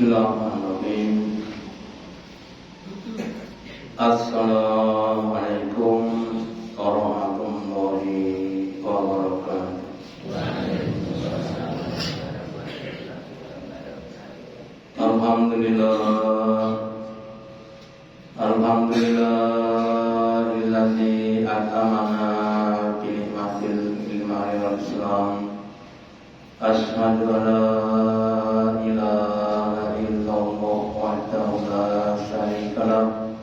Bismillahirrahmanirrahim. Assalamualaikum warahmatullahi wabarakatuh. Alhamdulillahilladzi at'amana bi ni'matil ilmi wal islam. Asyhadu an la ilaha illallah wahdahu la syarika lah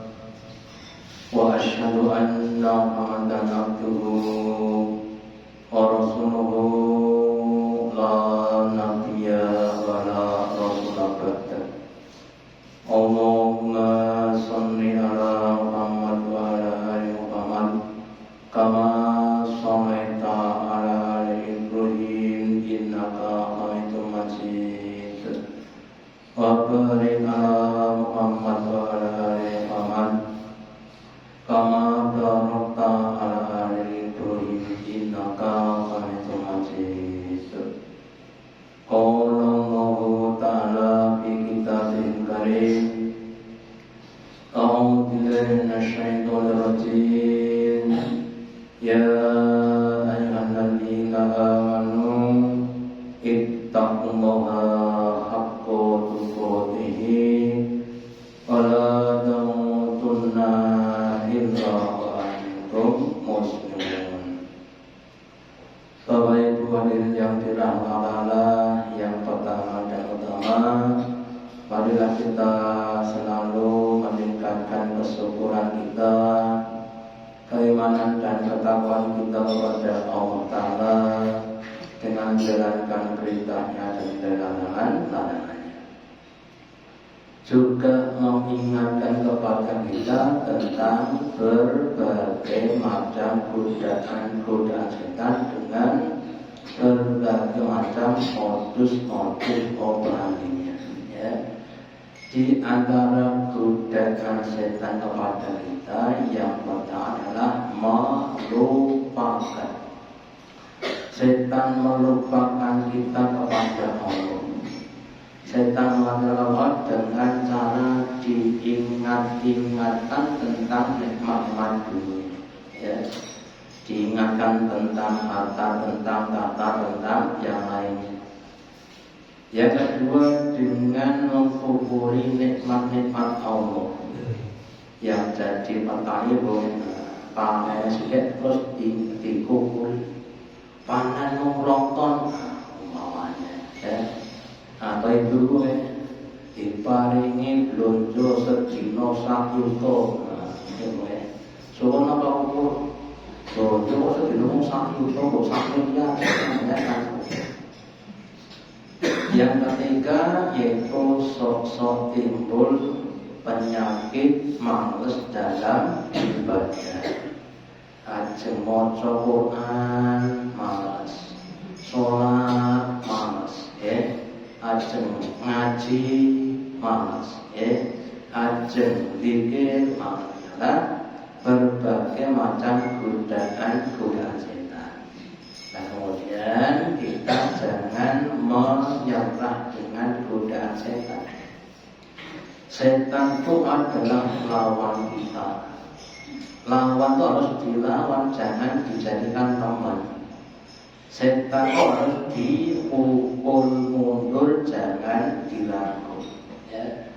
wa asyhadu anna Muhammadan abduhu wa rasuluhu la nabiyya wa la rasula ba'da. Allahumma shalli ala Muhammad wa ala ali Muhammad kama shallaita ala ali Ibrahim innaka Hamidum Majid. Wa barik ala Muhammad wa ala ali Muhammad kama barakta ala ali Ibrahim innaka Hamidum Majid. Qala Allahu ta'ala fi kitabihil karim. A'udzu billahi minasy syaithanir rajim. Ya ayyuhalladzina amanu ittaqullaha haqqa tuqatih wa la tamutunna illa wa antum muslimun. Bapak Ibu hadirin yang dirahmati Allah, yang pertama dan utama, marilah kita selalu meningkatkan kesyukuran kita, keimanan dan ketakwaan kita kepada Allah Ta'ala dengan menjalankan perintahnya dan larangan-larangannya. Juga mengingatkan kepada kita tentang berbagai macam godaan setan dengan berbagai macam modus-modus operasinya. Ya. Di antara godaan setan kepada kita yang pertama adalah melupakan. Setan melupakan kita kepada Allah. Setan melupakan dengan cara diingat-ingatkan tentang nikmat-nikmat dunia. Ya. Diingatkan tentang harta, tentang tata, tentang yang lainnya. Yang kedua, dengan mengkufuri nikmat-nikmat Allah. Yang jadi petani panen sedikit terus dikufuri. Panen rongton umpamanya, ya. Atau ibu diparingi blonjo sedina 1 yuta. Sono apa ukur? Blonjo sedina 1 yuta kok 1 miliar. Yang ketiga yaitu sok-sok timbul penyakit males dalam ibadah. Ajeng maca Quran males, sholat males, ajeng ngaji males, ajeng zikir males. Berbagai macam godaan setan. Nah, kemudian kita jangan menyerah dengan godaan setan. Setan itu adalah lawan kita. Lawan itu harus dilawan, jangan dijadikan teman. Setan itu harus dipukul mundur, jangan dirangkul. Ya.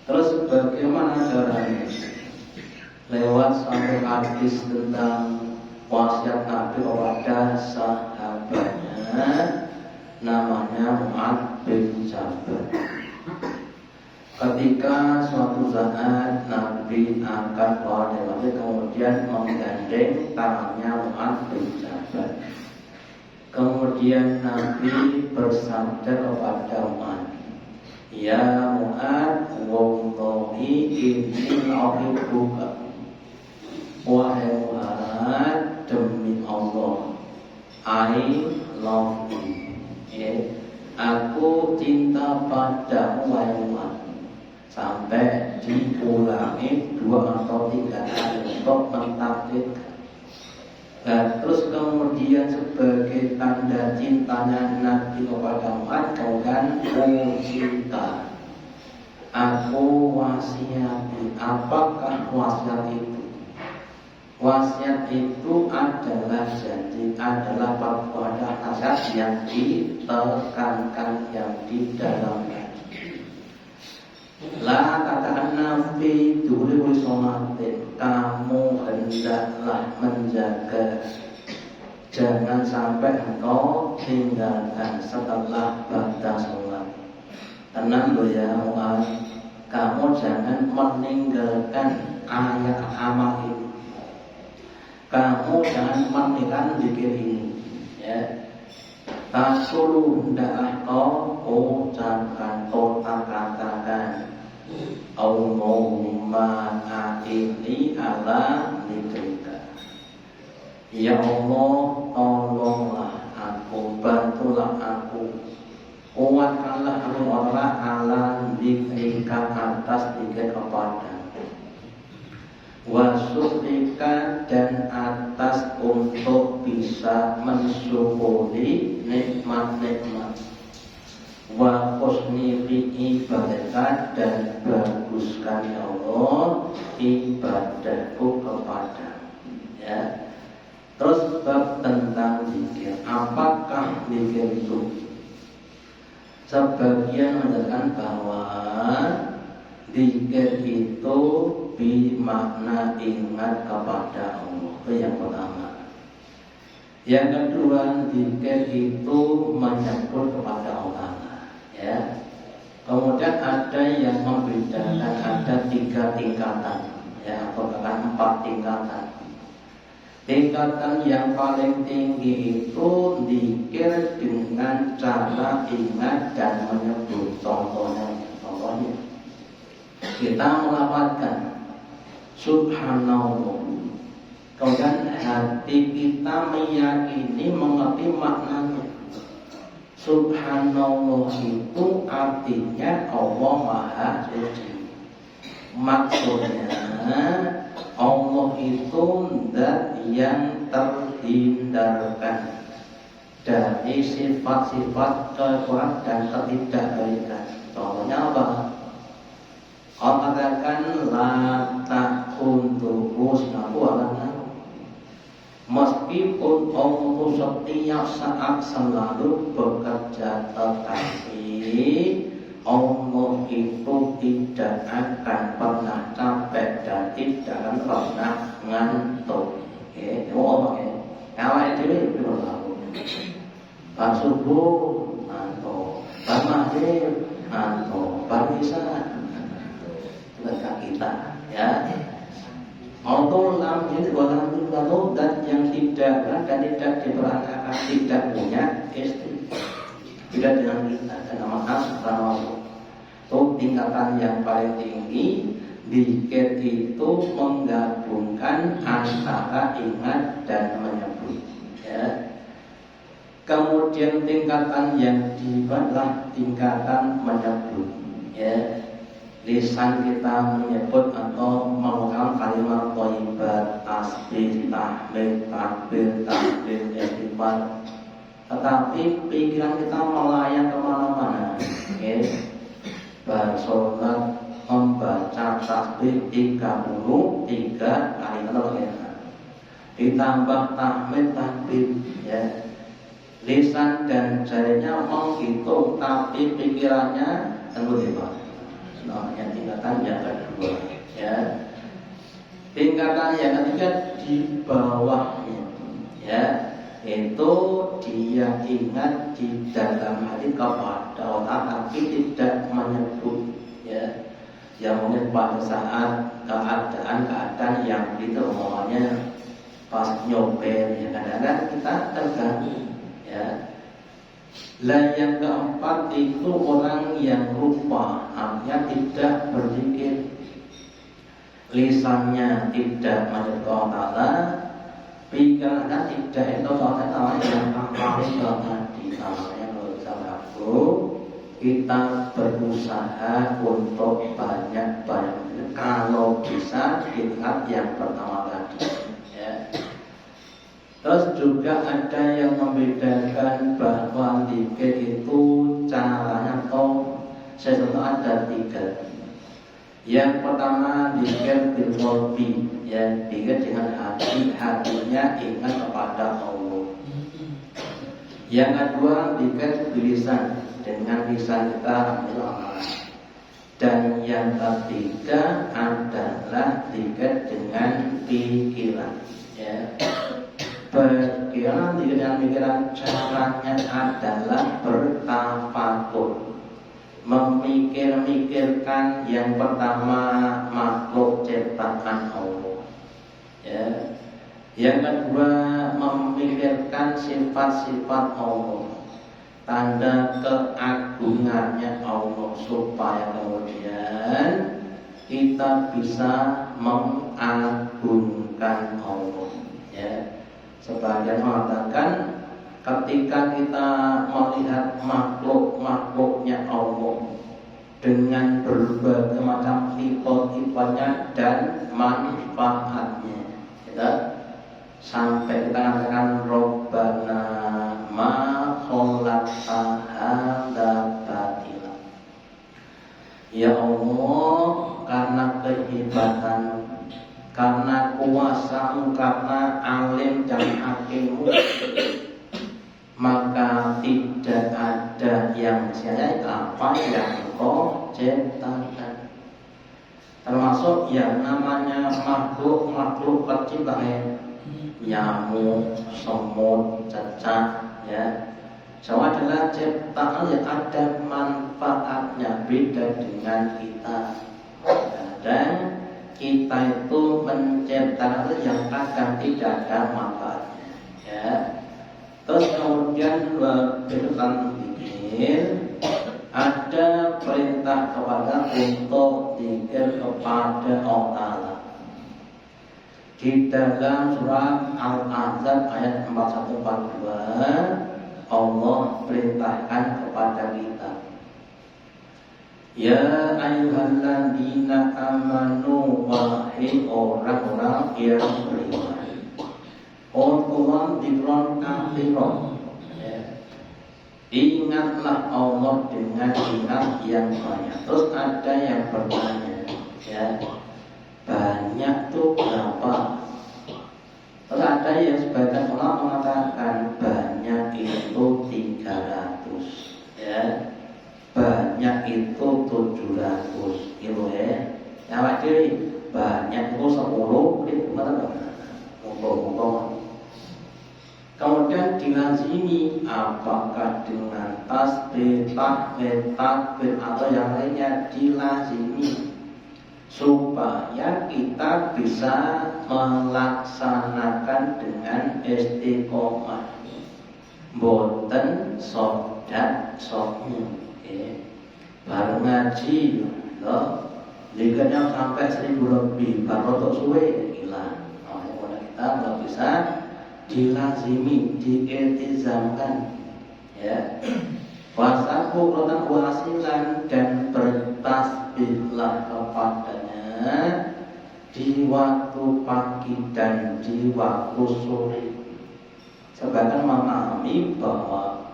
Terus bagaimana caranya? Lewat satu hadis tentang wasiat Nabi kepada sahabatnya, namanya Mu'adz bin Jabal. Ketika suatu saat Nabi akan keluar dari masjid, kemudian menggandeng tangannya Mu'adz bin Jabal. Kemudian Nabi bersabda kepada Mu'adz, ya Mu'adz, wallahi inni uhibbuka. Wahai Mu'adz, demi Allah, I love you. Aku cinta padamu, wahai Mu'adz. Sampai diulangi 2 atau 3 kali untuk mentakdirkan. Dan terus kemudian sebagai tanda cintanya Nabi kepada Mu'adz, kemudian cinta. wasiati. Apakah wasiat itu? Wasiat itu adalah janji, adalah perbuatan nasihat yang ditekankan, yang didalamkan. La tata'anna fi duri somatin, kamu hendaklah menjaga, jangan sampai engkau tinggalkan setelah batas sholat. Tenang loh ya Mu'ad, kamu jangan meninggalkan ayat amal ini. Kamu jangan meninggalkan zikir ini, ya. Tasulu hendaklah kau ucapkan, kau katakan, Allahumma a'inni ala dzikrika. Ya Allah, tolonglah aku, bantulah aku, kuatkanlah aku orang ala dzikrika, atas zikir kepadamu. Wasukrika, dan atas untuk bisa mensyukuri nikmat-nikmat. Wa husni ibadah, dan baguskan ya Allah ibadahku kepadamu, ya. Terus bab tentang zikir. Apakah zikir itu? Sebagian menyatakan bahwa zikir itu bermakna ingat kepada Allah. Itu yang pertama. Yang kedua, zikir itu menyebut kepada Allah, ya. Kemudian ada yang membedakan, ada 3 tingkatan, ya, atau bahkan 4 tingkatan. Tingkatan yang paling tinggi itu zikir dengan cara ingat dan menyebut. Contohnya kita melafalkan Subhanallah, kemudian hati kita meyakini, mengerti maknanya. Subhanallah itu artinya Allah Maha Suci. Maksudnya Allah itu zat yang terhindarkan dari sifat-sifat kekurangan dan ketidakbaikan. Contohnya apa? Allah katakan la takuntuhu sinabu'alana. Meskipun Allah setiap saat selalu bekerja, tetapi Allah itu tidak akan pernah capek dan tidak akan pernah ngantuk. Oke, Allah ya. Kalau itu berlaku. Pas subuh ngantuk, pas maghrib ngantuk, pas isya bagi kita, ya. Auto lam ini bukan lalu dan yang tidak dan tidak diperangkat, tidak punya istri, tidak dengan kita, dengan maaf subhanahu. Itu tingkatan yang paling tinggi. Zikir itu menggabungkan antara ingat dan menyebut, ya. Kemudian tingkatan yang dibalah tingkatan menyebut, ya. Lisan kita menyebut atau mengucapkan kalimat thayyibat, tasbih, tahmid, takbir, tahlil, istighfar. Tetapi pikiran kita melayang kemana-mana, okay? Bersolat, membaca tasbih 33 kali ditambah tahmid, takbir, ya. Lisan dan jarinya menghitung, tapi pikirannya tenggelam. Nah, yang tingkatan yang kedua, ya. Tingkatan yang ketiga di bawahnya, ya, itu dia ingat di dalam hati kepada Allah, tapi tidak menyebut, ya. Yang mungkin pada saat keadaan yang itu umpamanya pas nyobain, ya, kadang-kadang kita terganggu, ya. Lah yang keempat itu orang yang lupa, artinya tidak berzikir, lisannya tidak menyebut Allah, pikirannya tidak itu namanya yang paling tadi, namanya berusaha aku. Kita berusaha untuk banyak kalau bisa ingat yang pertama tadi, ya. Terus juga ada yang membedakan bahwa zikir itu caranya atau sesuatu ada 3. Yang pertama zikir bil qalbi, ya, zikir dengan hati, hatinya ingat kepada Allah. Yang kedua zikir bil lisan, dengan lisan kita amalan. Dan yang ketiga adalah zikir dengan pikiran, ya. Pikiran dengan pikiran caranya adalah bertafakur, memikir-mikirkan yang pertama makhluk ciptaan Allah, ya. Yang kedua memikirkan sifat-sifat Allah, tanda keagungannya Allah, supaya kemudian kita bisa mengagungkan Allah, ya. Sebagian mengatakan ketika kita melihat makhluknya Allah dengan berbagai macam sifat-sifatnya dan manfaatnya, ya, sampai kita katakan Rabbana ma khalaqta hadza batila, ya Allah, karena kehebatan, karena kuasamu, karena alim dan hakimmu, maka tidak ada yang sia-sia apa yang Engkau ciptakan. Termasuk yang namanya makhluk kecil, nyamuk, semut, cacah, ya. Semua adalah ciptaan yang ada manfaatnya, beda dengan kita. Dan kita itu menciptakan yang kadang tidak ada manfaatnya, ya. Terus kemudian berpesan zikir, ada perintah kepada untuk zikir kepada Allah Ta'ala. Di dalam surat Al-Ahzab ayat 41-42, Allah perintahkan kepada kita, ya ayyuhalladzina amanu, wahai orang-orang yang beriman, Qur'an dikron kafiron, ya. Ingatlah Allah dengan ingat yang banyak. Terus ada yang bertanya, ya, banyak tuh berapa? Terus ada yang sebagian ulama mengatakan banyak itu 300, ya, banyak itu 700, gitu, ya. Yang wakil banyak itu 10, itu mana? Mumpung. Kemudian dilazimi apakah dengan tasbih, tahmid, takbir atau yang lainnya, dilazimi supaya kita bisa melaksanakan dengan istiqomah, boten sodat sokmu, bareng ngaji loh, jikanya sampai 1000 lebih, baru untuk suwe hilang. Nah, kita kalau bisa dilazimi, diiltizamkan, ya. Wasaku rotan wasilan, dan bertasbihlah kepadanya di waktu pagi dan di waktu sore. Sebagian memahami bahwa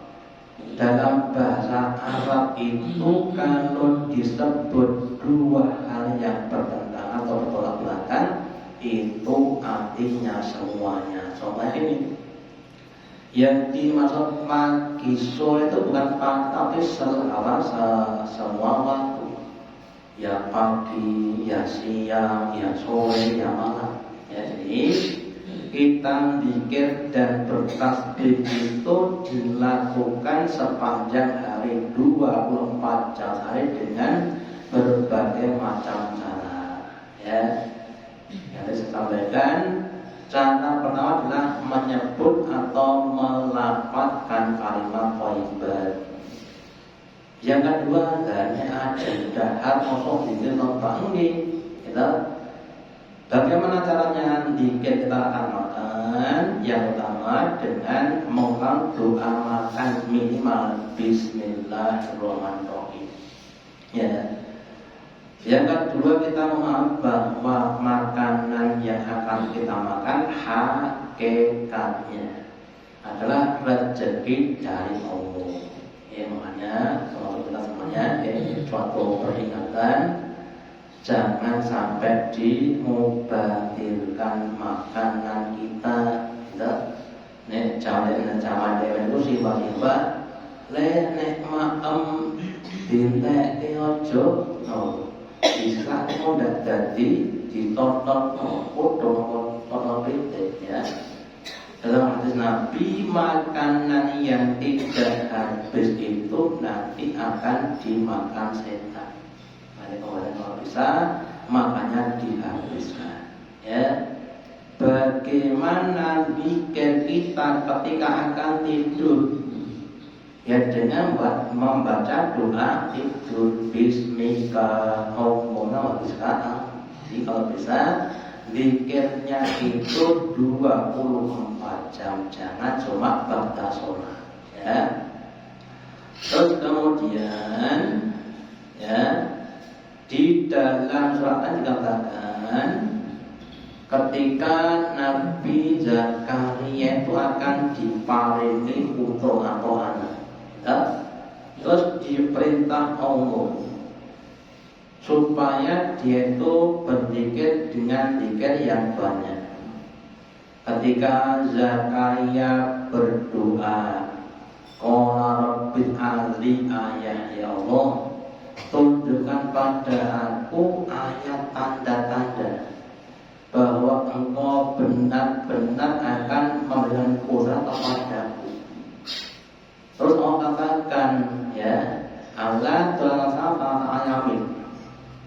dalam bahasa Arab itu kalau disebut dua hal yang bertentangan atau bertolak belakang, itu artinya semuanya. Contohnya ini, yang dimaksud pagi sore itu bukan pagi, tapi semua waktu, ya pagi, ya siang, ya sore, ya malam, ya. Jadi kita zikir dan bertasbih itu dilakukan sepanjang hari, 24 jam hari, dengan berbagai macam cara, ya. Yang saya sampaikan, cara pertama adalah menyebut atau melafadzkan kalimat thayyibat. Yang kedua, hanya ada dahar kosong zikir lomba ini, gitu. Bagaimana caranya zikir kita amalkan? Yang pertama dengan mengulang doa makan minimal Bismillahirrahmanirrahim, ya. Yang kedua, kita memahami bahwa makanan yang akan kita makan hakikatnya adalah rezeki dari Allah. Ya, makanya kalau kita semuanya, suatu peringatan Jangan sampai dimubahirkan makanan kita. Nek zaman dewen itu simbah-simbah le nek maem dintek ojo bisa mudah jadi ditonton potong pitik ya. Dalam hadis Nabi, makanan yang tidak habis itu nanti akan dimakan setan. Kalau bisa makanya dihabiskan ya. Bagaimana bikin kita ketika akan tidur? Ya dengan membaca doa tidur bismika Allahumma bismika. Jadi kalau bisa zikirnya itu 24 jam, jangan cuma ba'da sholat ya. Terus kemudian ya di dalam surat dikatakan ketika Nabi Zakaria itu akan diparingi putra atau anak ya. Terus diperintah Allah supaya dia itu berzikir dengan zikir yang banyak. Ketika Zakaria berdoa, qala rabbil azli ayat, ya Allah tunjukkan pada aku ayat tanda-tanda bahwa engkau benar-benar akan memberikan quran kepadaku. Terus Allah katakan ya, Allah telah ayamin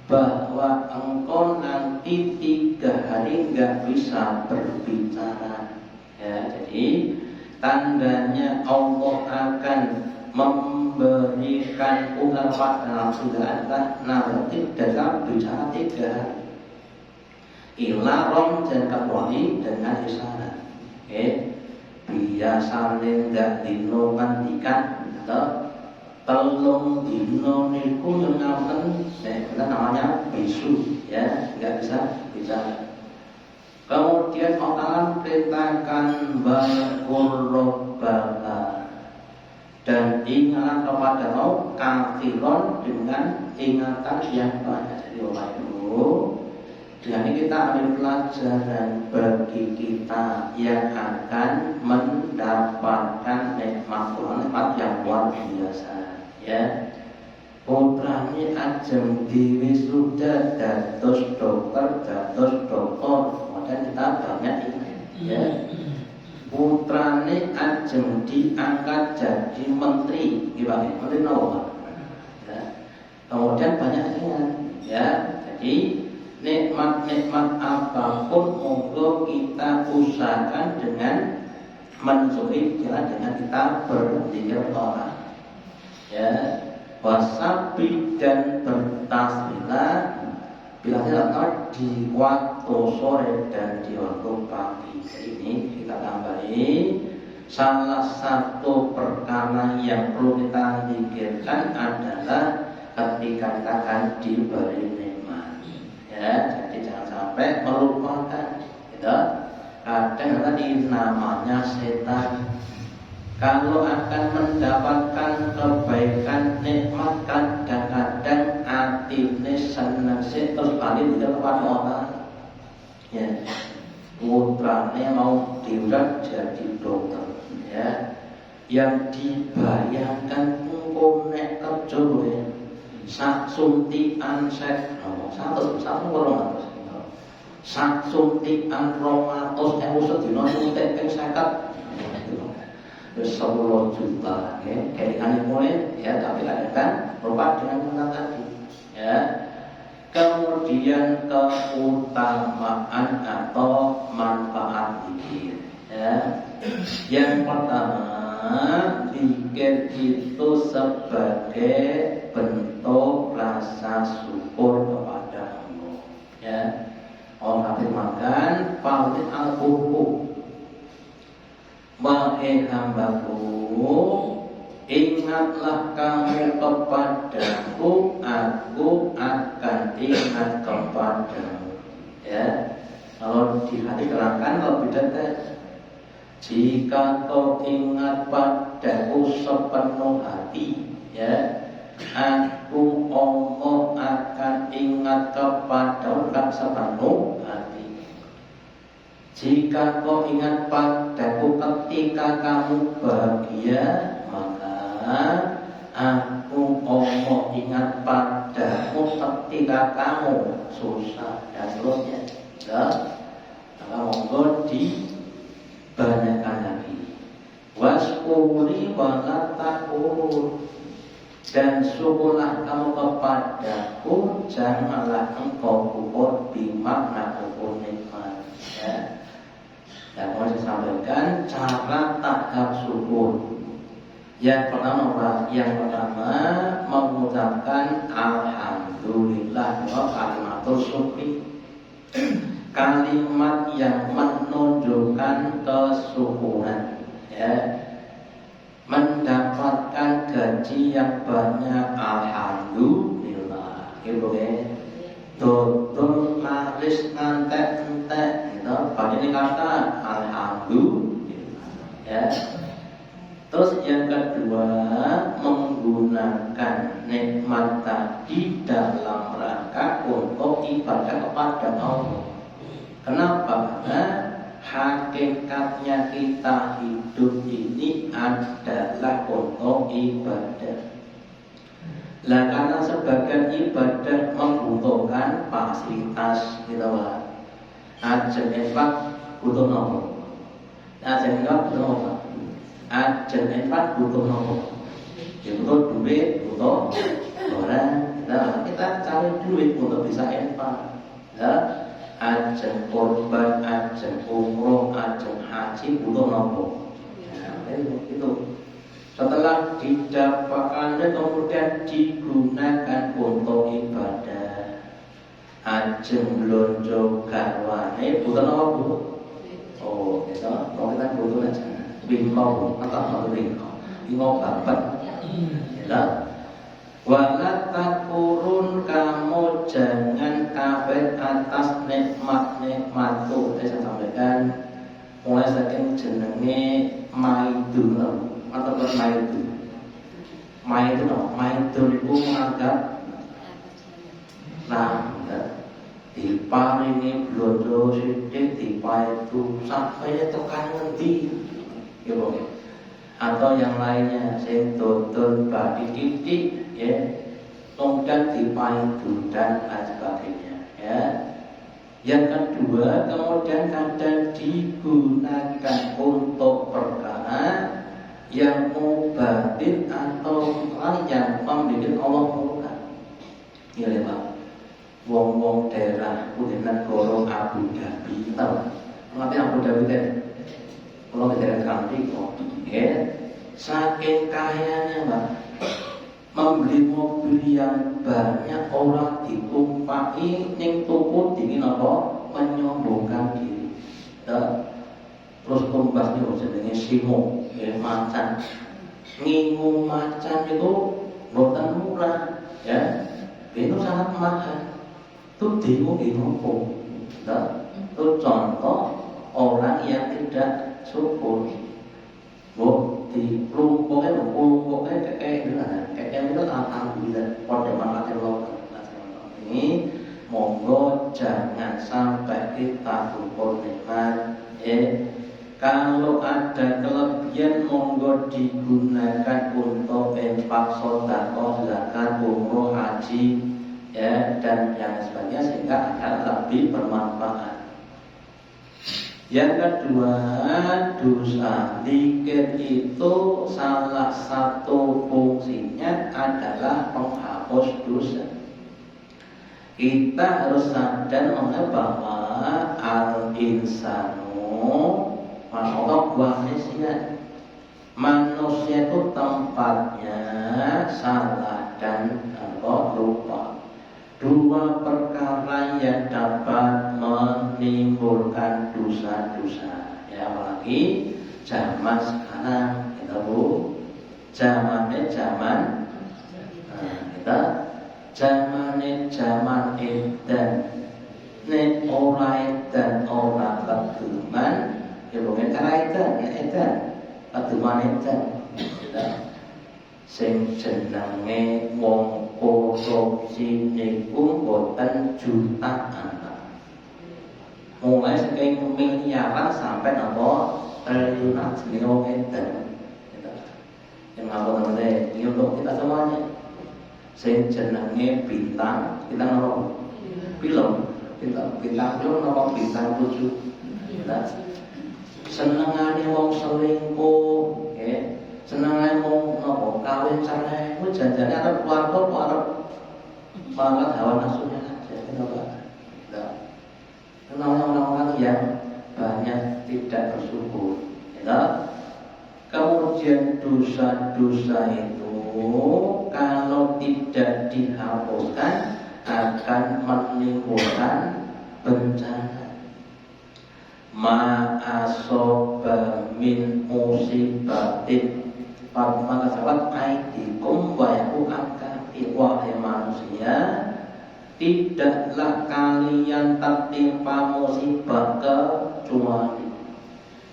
bahwa engkau nanti 3 hari nggak bisa berbicara ya. Jadi tandanya Allah akan memberikan quran pada sudah ada nanti dalam bicara 3 hari. Ilarom dan kecuali dengan isyarat. Biasane ndak dino mandikan atau telung dino niku ngamen kita namanya bisu ya, nggak bisa bicara. Kemudian Allah perintahkan berqurrobaka dan ingat kepada Allah kafiron dengan ingatan yang banyak. Jadi jadi kita ambil pelajaran bagi kita yang akan mendapatkan nikmat yang luar biasa ya. Putrane ajeng diwisuda dados dokter, kemudian kita banyak ini ya. Putrane ajeng diangkat jadi menteri, gimana? Menteri nawa ya. Kemudian banyak ingat ya. Jadi nikmat-nikmat apapun monggo kita usahakan dengan mensyukuri dengan kita berzikir Allah ya, wasabi dan bertasbihlah bila tidak di waktu sore dan di waktu pagi. Ini kita tambahi salah satu perkara yang perlu kita pikirkan adalah ketika kita akan diberi ya, jadi jangan sampai melupakan gitu. Kadang tadi namanya setan kalau akan mendapatkan kebaikan nikmat kadang-kadang atine seneng terus balik tidak kepada orang ya. Putrane mau diurat jadi dokter ya, yang dibayangkan engko nek kerja sak suntikan satu orang sak suntikan 200.000 sedina suntik ping 50 wis 10 juta ya. Kelingan mulai ya, tapi kadang berupa dengan kata tadi ya. Kemudian keutamaan atau manfaat zikir ya. Yang pertama, zikir itu sebagai bentuk rasa syukur kepada Allah ya. Allah firmankan fa'id al-qubu wahai hambaku, ingatlah kamu kepadaku, aku akan ingat kepadamu ya. Kalau di hati terangkan lebih dekat, jika kau ingat padaku sepenuh hati ya, aku Allah akan ingat kepada orang sepenuh hati. Jika kau ingat padaku ketika kamu bahagia, maka aku mau ingat padamu ketika kamu susah dan seterusnya. Ya, maka monggo dibanyakan lagi. Waskuri wala takfur, dan syukurlah kamu kepadaku, janganlah engkau kufur bimakna kufur nikmat. Ya. Yang mau saya sampaikan cara tahap syukur. Yang pertama mengucapkan alhamdulillah wa kalimatul syukri. Kalimat yang menunjukkan kesyukuran, ya. Mendapatkan gaji yang banyak, alhamdulillah. Gitu ya. Tutur laris ngantek-entek, gitu. Pada ini kata alhamdulillah, ya. Terus yang kedua, menggunakan nikmat tadi dalam rangka untuk ibadah kepada Allah. Kenapa? Karena hakikatnya kita hidup ini adalah untuk ibadah. Lah karena sebagian ibadah membutuhkan fasilitas, gitu lah. Ajeng infak butuh nopo? Ajeng infak butuh nopo? Ajeng infak butuh nopo? Ya butuh duit, butuh orang. Nah, kita cari duit untuk bisa infak. Ya, ajeng korban, ajeng umroh, ajeng haji butuh nopo? Ya, itu. Setelah didapatkan kemudian digunakan untuk ibadah. Ajeng blonjo garwane butuh nopo, Bu? Oh, gitu. Kalau kita butuh aja bintang atau bintang ingok babat. Ya. Wala takurun, kamu jangan kafir atas nikmat-nikmat itu. Saya sampaikan mulai saking jenenge maidun atau maidun. Maidun itu menganggap diparingi blonjo sithik dipaitu sampai tekan ngendi, gitu. Atau yang lainnya sing dodol badi titik, ya, kemudian dipaitu dan lain sebagainya, ya. Yang kedua, kemudian kadang digunakan untuk perkara yang mubatin atau yang membuat Allah murka. Ya, Pak. Wong-wong daerah Kuningan Goro Abu Dhabi, tahu? Mengapa Abu Dhabi tadi? Kalau daerah country kok, ya, saking kayanya, Pak, membeli mobil yang banyak, orang ditumpaki ning toko dingin apa menyombongkan diri. Ya. Terus tumbasnya jenenge simo, ya, macan. Ngingu macan itu bukan murah, ya. Itu sangat mahal. Itu demo, nah, itu contoh orang yang tidak syukur. Di kelompoknya kayak itu alhamdulillah pada mati Allah. Ini monggo jangan sampai kita syukur nikmat. Kalau ada kelebihan monggo digunakan untuk infak, sedekah, zakat, umroh, haji, ya, dan yang sebagainya sehingga akan lebih bermanfaat. Yang kedua, dosa zikir itu salah satu fungsinya adalah penghapus dosa. Kita harus sadar bahwa al-insanu manusia itu tempatnya salah dan lupa. Dua perkara yang dapat menimbulkan dosa-dosa, ya, apalagi zaman sekarang, kita Bu, zamannya zaman kita zamannya zaman edan, nek ora edan ora keduman, ya bukan cara edan keduman edan, sing jenenge wong korupsi niku boten jutaan. Mulai saking miliaran sampai nopo triliunan segini wong edan. Yang ngapa temen ini untuk kita semuanya. Sing jenenge bintang, bintang nopo? Film, bintang film nopo bintang tujuh. Senengane wong selingkuh, senengane wong nopo kawin cerai, ku janjane arep keluarga arep banget hawa nafsunya aja, kenapa? Kenapa orang-orang yang banyak tidak bersyukur, ya? Kemudian dosa-dosa itu kalau tidak dihapuskan akan menimbulkan bencana. Ma'asoba min musibatin maka sahabat aidikum wa yaku'aka wahai manusia, tidaklah kalian tertimpa musibah kecuali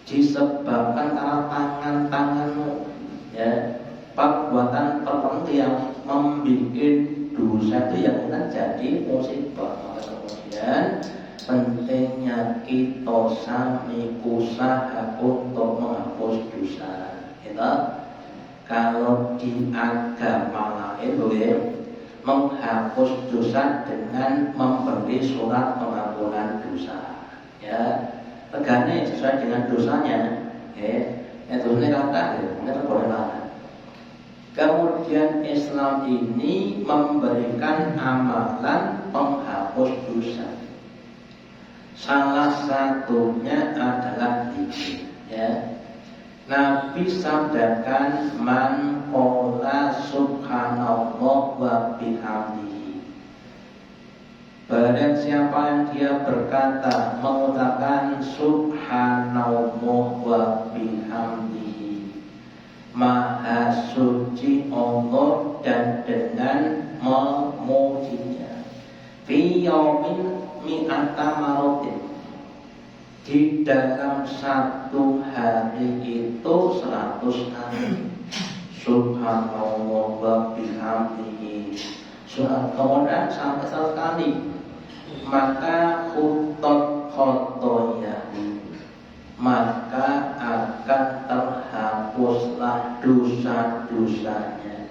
disebabkan karena tangan-tanganmu, ya, perbuatan tertentu yang membuat dosa itu yang akan jadi musibah. Maka kemudian pentingnya kita sami usaha untuk menghapus dosa. Kalau di agama lain boleh menghapus dosa dengan memberi surat pengampunan dosa, ya. Tegane sesuai dengan dosanya, dosanya kata, ini boleh lah. Kemudian Islam ini memberikan amalan penghapus dosa. Salah satunya adalah zikir, ya. Nabi sabdakan man qala subhanallah wa bihamdihi. Barang siapa yang dia berkata mengucapkan subhanallah wa bihamdihi, maha suci Allah dan dengan memujinya, fi yaumin mi'ata marotin, di dalam satu hari itu 100 kali subhanallah wa bihamdihi, kemudian sampai 100 kali, maka khutot khotoyahu, maka akan terhapuslah dosa-dosanya.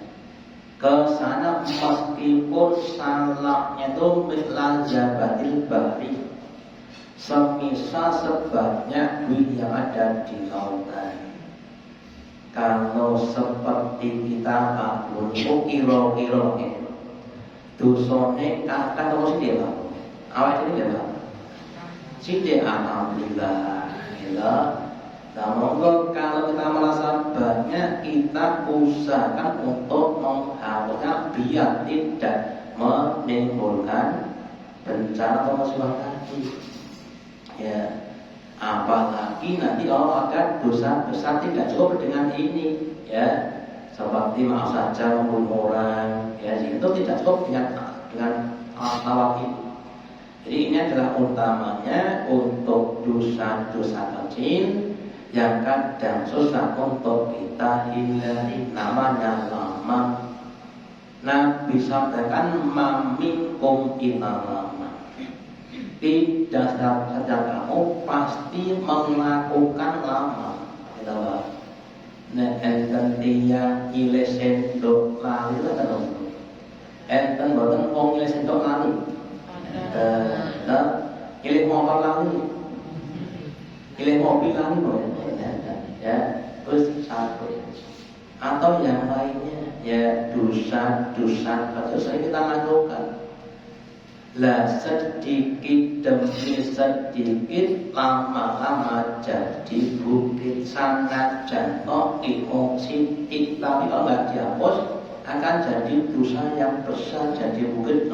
Kesana meskipun salahnya itu mislan jabatil bahri, semisal sebanyak duit yang ada di lautan. Kalau seperti kita bangun kira-kira dosane kakak terus dia Pak. Awak ini dia Pak. Sithik alhamdulillah. Ya. Nah, monggo kalau kita merasa banyak, kita usahakan untuk menghapusnya biar tidak menimbulkan bencana atau musibah lagi. Ya, apalagi nanti Allah akan dosa besar tidak cukup dengan ini, ya. Seperti maaf saja membunuh orang, ya, itu tidak cukup dengan tawaf itu. Jadi ini adalah utamanya untuk dosa-dosa kecil yang kadang susah untuk kita hindari, namanya lama. Nabi sabdakan maminkum ilalama, tidak saja kamu pasti melakukan lama. Kita bahas. Enten tiang ile sendok lali lah kan. Enten boten wong ile sendok lali. Ile motor lali. Ile mobil lali boleh. Ya, terus satu. Atau yang lainnya, ya dosa-dosa kecil sering kita lakukan. Lah sedikit demi sedikit lama-lama jadi bukit sangat jantok emosi, tapi kalau nggak dihapus akan jadi dosa yang besar, jadi bukit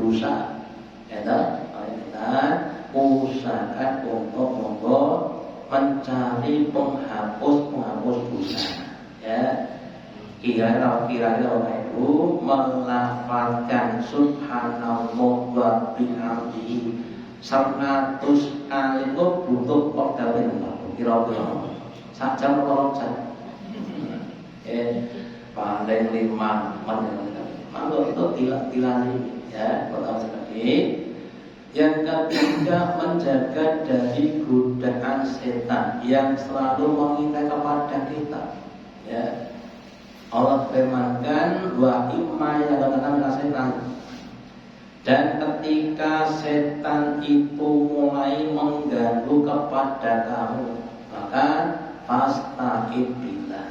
dosa. Ya, kita usahakan untuk mencari penghapus dosa. Ya. Kira-kira itu melafalkan subhanallah wa bihamdihi 100 kali itu butuh pegawai kira-kira sak jam atau jam paling 5 menit. Maka itu tilani, ya, kalau sekali Yang ketiga, menjaga dari godaan setan yang selalu mengintai kepada kita. Ya. Allah firmankan wa imma yaghnaka setan. Dan ketika setan itu mulai mengganggu kepada kamu, maka fasta'id billah.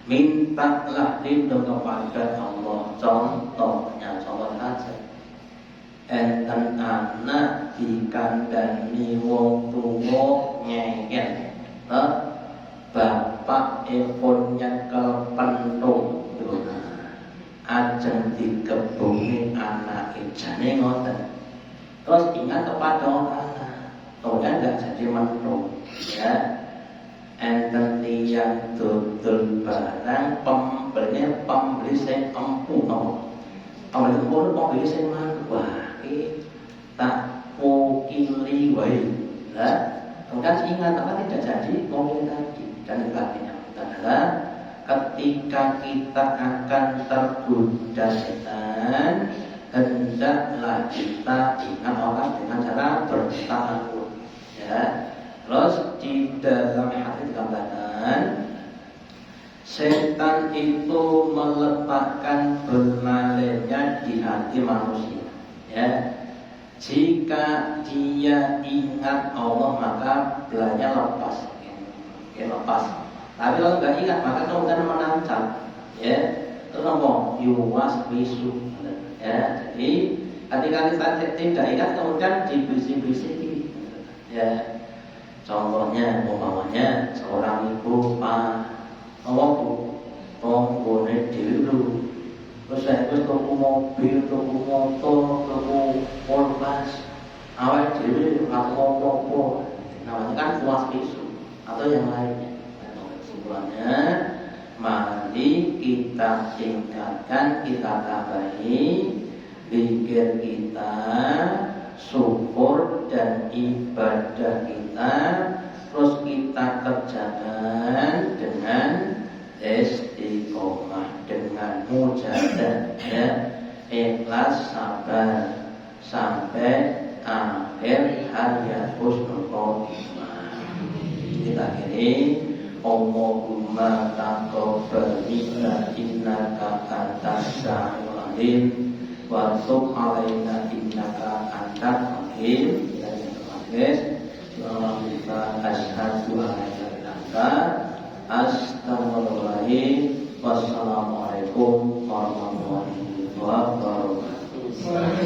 Mintalah lindung kepada Allah. Contohnya, contoh saja. Enten anak dikandani wong tuwa ngengel. Bapak epon nyekel pentung. Ajeng dikebungi anak jane ngoten. Terus ingat kepada orang anak enggak jadi mentung. Ya. Enten tiyang dodol barang pembeli sing empu no. Pembeli sing wah iki tak pokili wae. Lah, kemudian ingat apa tidak jadi ngomong tadi dan sebagainya. Adalah ketika kita akan tergoda setan, hendaklah kita ingat Allah dengan cara bertawakal. Ya. Terus di dalam hati dikatakan setan itu meletakkan bermalainya di hati manusia. Ya. Jika dia ingat Allah maka belanya lepas. Ya, lepas. Tapi kalau nggak ingat maka kemudian menancap. Ya. Terus ngomong yuwas bisu. Ya. Jadi ketika kita tidak ingat kemudian dibisik-bisiki. Ya. Contohnya, umpamanya seorang ibu penggone dulu, terus saya tuku mobil, tuku motor, tuku polpas, awal dulu apa-apa, namanya kan puas bisu atau yang lainnya. Kesimpulannya, mari kita tingkatkan, kita tambahi pikir kita, syukur dan ibadah kita, terus kita kerjakan dengan istiqomah, dengan mujahadah, ya, ikhlas, sabar sampai akhir hayat husnul khotimah. Kita akhiri, Allahumma taqabbal minna innaka antas samiul alim wa tub alaina innaka antal hakim. Alhamdulillah, asyhadu an la ilaha illa anta astaghfirullahaladzim. Wassalamualaikum warahmatullahi wabarakatuh.